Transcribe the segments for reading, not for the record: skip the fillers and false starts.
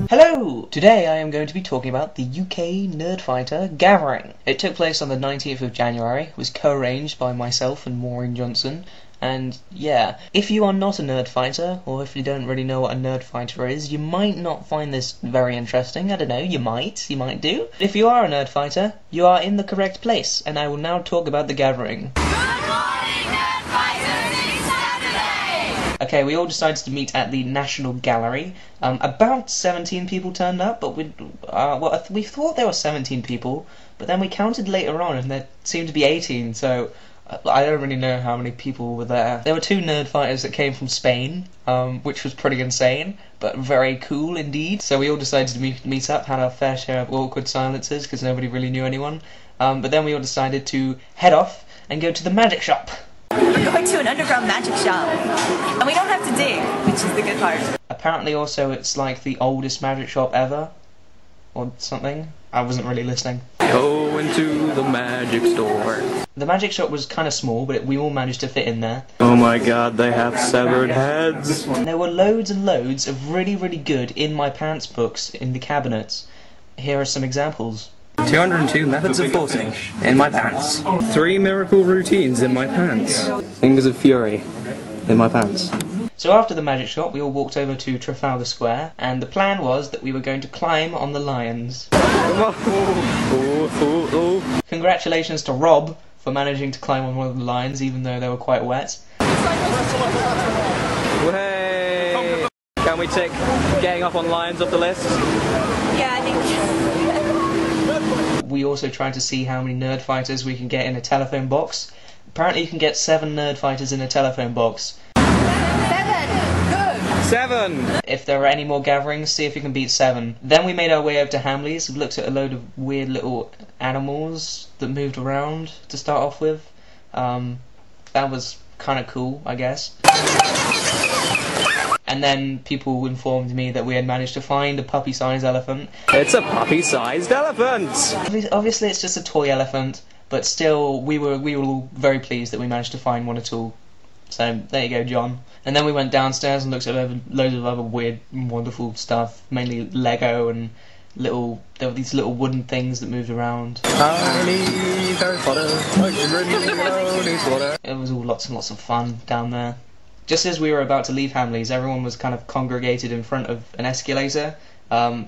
Hello! Today I am going to be talking about the UK Nerdfighter Gathering. It took place on the 19th of January, was co-arranged by myself and Maureen Johnson, and yeah, if you are not a Nerdfighter, or if you don't really know what a Nerdfighter is, you might not find this very interesting. I don't know, you might do. If you are a Nerdfighter, you are in the correct place, and I will now talk about the Gathering. Okay, we all decided to meet at the National Gallery. About 17 people turned up, but we thought there were 17 people, but then we counted later on and there seemed to be 18, so I don't really know how many people were there. There were two Nerdfighters that came from Spain, which was pretty insane, but very cool indeed. So we all decided to meet up, had our fair share of awkward silences because nobody really knew anyone. But then we all decided to head off and go to the magic shop. We're going to an underground magic shop, and we don't have to dig, which is the good part. Apparently also it's like the oldest magic shop ever, or something. I wasn't really listening. Go into the magic store. The magic shop was kind of small, but we all managed to fit in there. Oh my god, they have severed heads. There were loads and loads of really good In My Pants books in the cabinets. Here are some examples. 202 methods of forcing in my pants. 3 miracle routines in my pants. Fingers of fury in my pants. So after the magic shop, we all walked over to Trafalgar Square, and the plan was that we were going to climb on the lions. Congratulations to Rob for managing to climb on one of the lions, even though they were quite wet. Hey! Can we tick getting up on lions off the list? Yeah, I think. We also tried to see how many Nerdfighters we can get in a telephone box. Apparently you can get 7 Nerdfighters in a telephone box. 7! If there are any more gatherings, see if you can beat 7. Then we made our way over to Hamley's. We looked at a load of weird little animals that moved around to start off with. That was kind of cool, I guess. And then people informed me that we had managed to find a puppy-sized elephant. It's a puppy-sized elephant! Obviously it's just a toy elephant, but still we were all very pleased that we managed to find one at all. So there you go, John. And then we went downstairs and looked at loads of other weird, wonderful stuff, mainly Lego and there were these little wooden things that moved around. It was all lots and lots of fun down there. Just as we were about to leave Hamley's, everyone was kind of congregated in front of an escalator,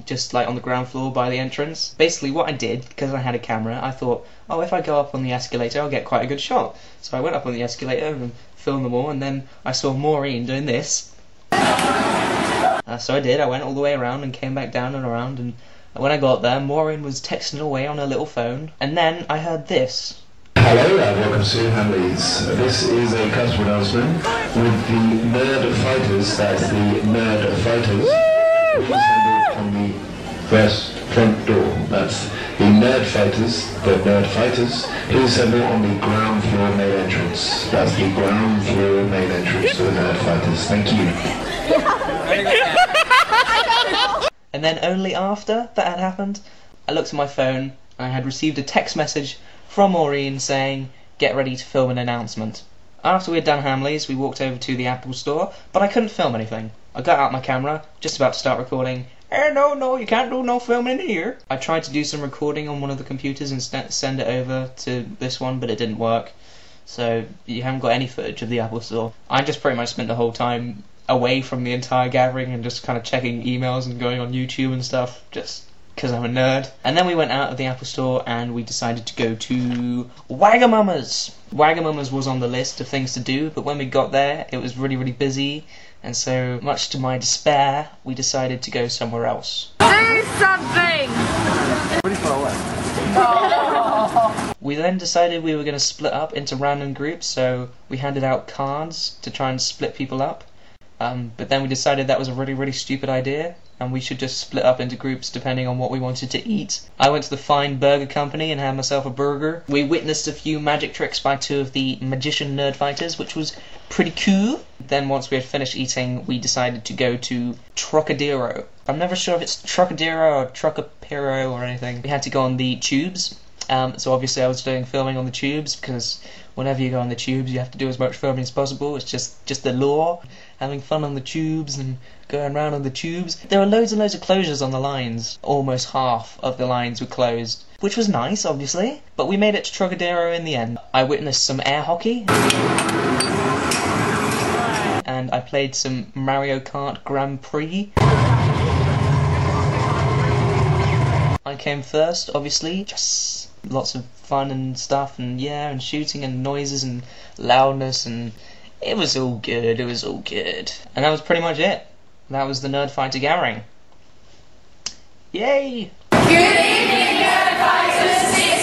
just like on the ground floor by the entrance. Basically what I did, because I had a camera, I thought, oh, if I go up on the escalator I'll get quite a good shot. So I went up on the escalator and filmed them all, and then I saw Maureen doing this. So I did, I went all the way around and came back down and around, and when I got there, Maureen was texting away on her little phone, and then I heard this. Hello and welcome to Hamley's. This is a customer announcement with the Nerdfighters, that's the Nerdfighters, which is handled on the west front door. That's the Nerdfighters, please assemble on the ground floor main entrance. That's the ground floor main entrance to the Nerdfighters. Thank you. And then only after that had happened, I looked at my phone and I had received a text message from Maureen saying, get ready to film an announcement. After we had done Hamley's, we walked over to the Apple store, but I couldn't film anything. I got out my camera, just about to start recording. No, you can't do no filming in here. I tried to do some recording on one of the computers and send it over to this one, but it didn't work. So you haven't got any footage of the Apple store. I just pretty much spent the whole time away from the entire gathering and just kind of checking emails and going on YouTube and stuff, just because I'm a nerd. And then we went out of the Apple store and we decided to go to Wagamama's. Wagamama's was on the list of things to do, but when we got there it was really busy, and so much to my despair we decided to go somewhere else. Do something! Pretty far away. We then decided we were going to split up into random groups, so we handed out cards to try and split people up. But then we decided that was a really stupid idea, and we should just split up into groups depending on what we wanted to eat. I went to the Fine Burger Company and had myself a burger. We witnessed a few magic tricks by 2 of the magician Nerdfighters, which was pretty cool. Then once we had finished eating, we decided to go to Trocadero. I'm never sure if it's Trocadero or Trocapero or anything. We had to go on the tubes, So obviously I was doing filming on the tubes, because whenever you go on the tubes you have to do as much filming as possible. It's just the law. Having fun on the tubes and going around on the tubes. There were loads and loads of closures on the lines. Almost half of the lines were closed, which was nice, obviously. But we made it to Trocadero in the end. I witnessed some air hockey. And I played some Mario Kart Grand Prix. I came first, obviously. Just lots of fun and stuff, and yeah, and shooting and noises and loudness, and it was all good, it was all good. And that was pretty much it. That was the Nerdfighter Gathering. Yay! Good evening, Nerdfighters!